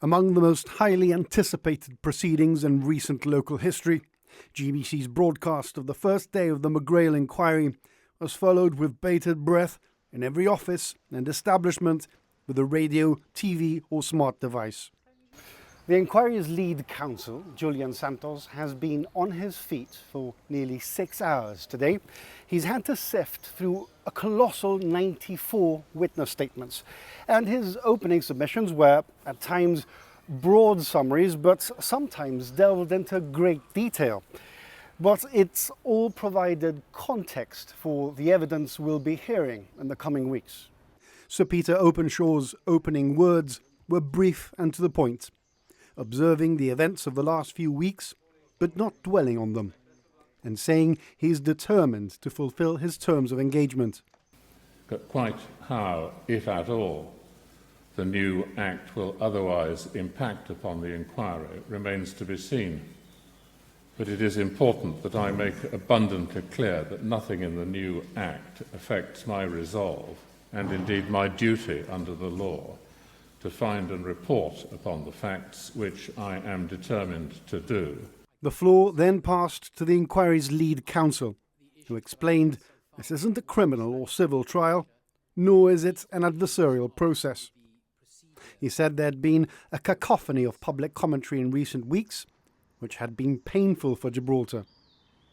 Among the most highly anticipated proceedings in recent local history, GBC's broadcast of the first day of the McGrail Inquiry was followed with bated breath in every office and establishment with a radio, TV or smart device. The inquiry's lead counsel, Julian Santos, has been on his feet for nearly 6 hours today. He's had to sift through a colossal 94 witness statements, and his opening submissions were, at times, broad summaries, but sometimes delved into great detail. But it's all provided context for the evidence we'll be hearing in the coming weeks. Sir Peter Openshaw's opening words were brief and to the point, observing the events of the last few weeks, but not dwelling on them, and saying he's determined to fulfil his terms of engagement. But quite how, if at all, the new Act will otherwise impact upon the inquiry remains to be seen. But it is important that I make abundantly clear that nothing in the new Act affects my resolve, and indeed my duty under the law, to find and report upon the facts which I am determined to do. The floor then passed to the inquiry's lead counsel, who explained this isn't a criminal or civil trial, nor is it an adversarial process. He said there had been a cacophony of public commentary in recent weeks, which had been painful for Gibraltar,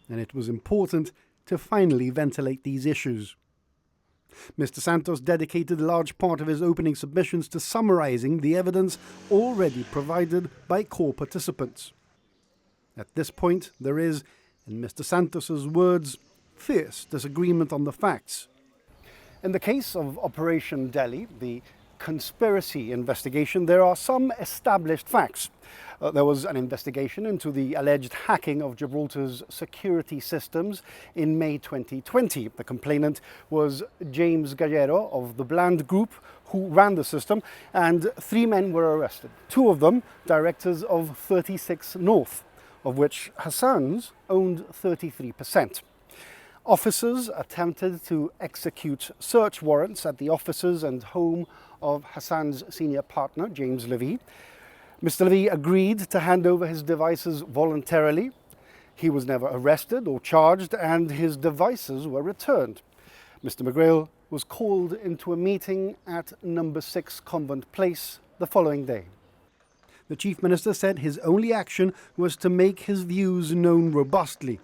and it was important to finally ventilate these issues. Mr Santos dedicated a large part of his opening submissions to summarising the evidence already provided by core participants. At this point, there is, in Mr Santos's words, fierce disagreement on the facts. In the case of Operation Delhi, the conspiracy investigation, there are some established facts. There was an investigation into the alleged hacking of Gibraltar's security systems in May 2020. The complainant was James Gallero of the Bland Group, who ran the system, and 3 men were arrested. 2 of them directors of 36 North, of which Hassans owned 33%. Officers attempted to execute search warrants at the offices and home of Hassans' senior partner, James Levy. Mr Levy agreed to hand over his devices voluntarily. He was never arrested or charged, and his devices were returned. Mr McGrail was called into a meeting at number 6 Convent Place the following day. The Chief Minister said his only action was to make his views known robustly,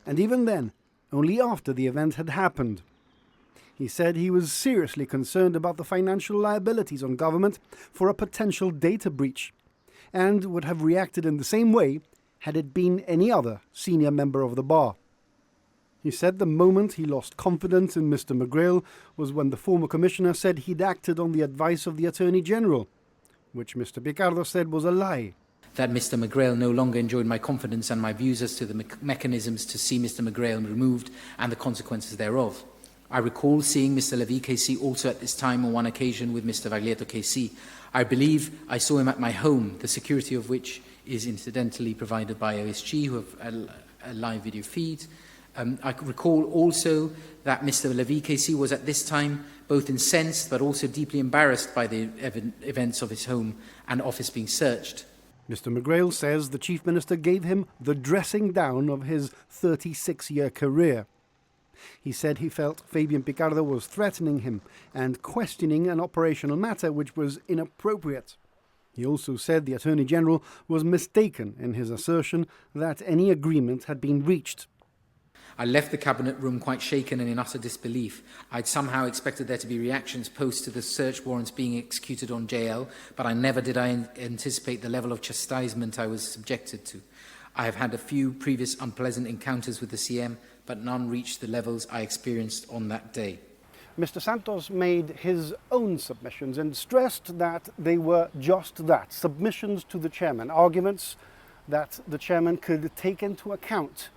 and even then, only after the event had happened. He said he was seriously concerned about the financial liabilities on government for a potential data breach, and would have reacted in the same way had it been any other senior member of the bar. He said the moment he lost confidence in Mr McGrail was when the former commissioner said he'd acted on the advice of the Attorney General, which Mr Picardo said was a lie. That Mr McGrail no longer enjoyed my confidence and my views as to the mechanisms to see Mr McGrail removed and the consequences thereof. I recall seeing Mr Levy KC also at this time on one occasion with Mr Vaglietto KC. I believe I saw him at my home, the security of which is incidentally provided by OSG, who have a live video feed. I recall also that Mr Levy KC was at this time both incensed but also deeply embarrassed by the events of his home and office being searched. Mr McGrail says the Chief Minister gave him the dressing down of his 36-year career. He said he felt Fabian Picardo was threatening him and questioning an operational matter which was inappropriate. He also said the Attorney General was mistaken in his assertion that any agreement had been reached. I left the cabinet room quite shaken and in utter disbelief. I'd somehow expected there to be reactions post to the search warrants being executed on JL, but I never did anticipate the level of chastisement I was subjected to. I have had a few previous unpleasant encounters with the CM, but none reached the levels I experienced on that day. Mr Santos made his own submissions and stressed that they were just that, submissions to the chairman, arguments that the chairman could take into account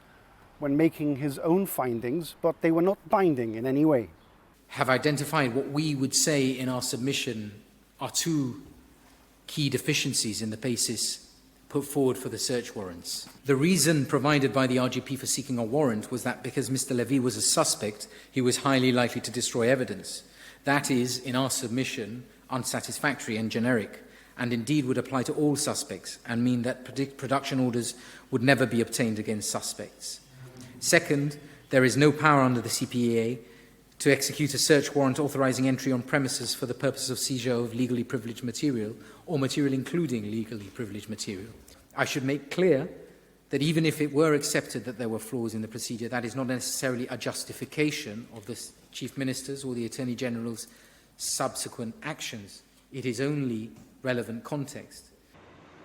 when making his own findings, but they were not binding in any way. Have identified what we would say in our submission are 2 key deficiencies in the basis put forward for the search warrants. The reason provided by the RGP for seeking a warrant was that because Mr Levy was a suspect, he was highly likely to destroy evidence. That is, in our submission, unsatisfactory and generic. and indeed would apply to all suspects and mean that production orders would never be obtained against suspects. Second, there is no power under the CPEA to execute a search warrant authorising entry on premises for the purpose of seizure of legally privileged material or material including legally privileged material. I should make clear that even if it were accepted that there were flaws in the procedure, that is not necessarily a justification of the Chief Minister's or the Attorney General's subsequent actions. It is only relevant context.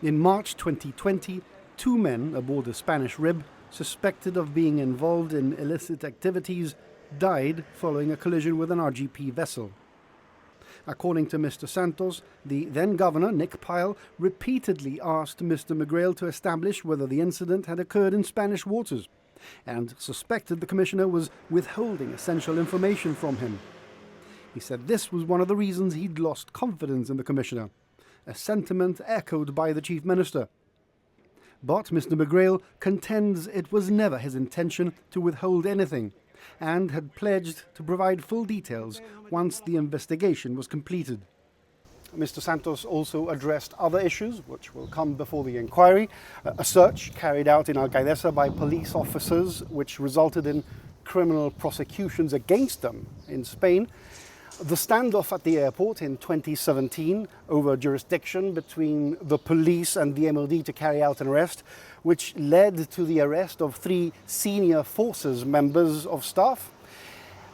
In March 2020, 2 men aboard a Spanish rib suspected of being involved in illicit activities died following a collision with an RGP vessel. According to Mr Santos, the then Governor, Nick Pyle, repeatedly asked Mr McGrail to establish whether the incident had occurred in Spanish waters, and suspected the Commissioner was withholding essential information from him. He said this was one of the reasons he'd lost confidence in the Commissioner, a sentiment echoed by the Chief Minister. But Mr McGrail contends it was never his intention to withhold anything, and had pledged to provide full details once the investigation was completed. Mr Santos also addressed other issues which will come before the inquiry. A search carried out in Alcaidesa by police officers which resulted in criminal prosecutions against them in Spain. The standoff at the airport in 2017 over jurisdiction between the police and the MOD to carry out an arrest, which led to the arrest of 3 senior forces members of staff.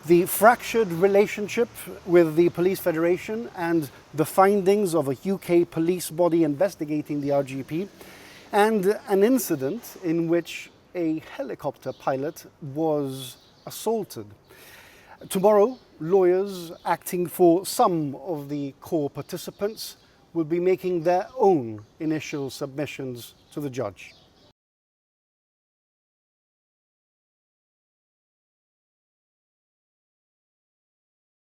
The fractured relationship with the Police Federation and the findings of a UK police body investigating the RGP, and an incident in which a helicopter pilot was assaulted. Tomorrow, lawyers acting for some of the core participants will be making their own initial submissions to the judge.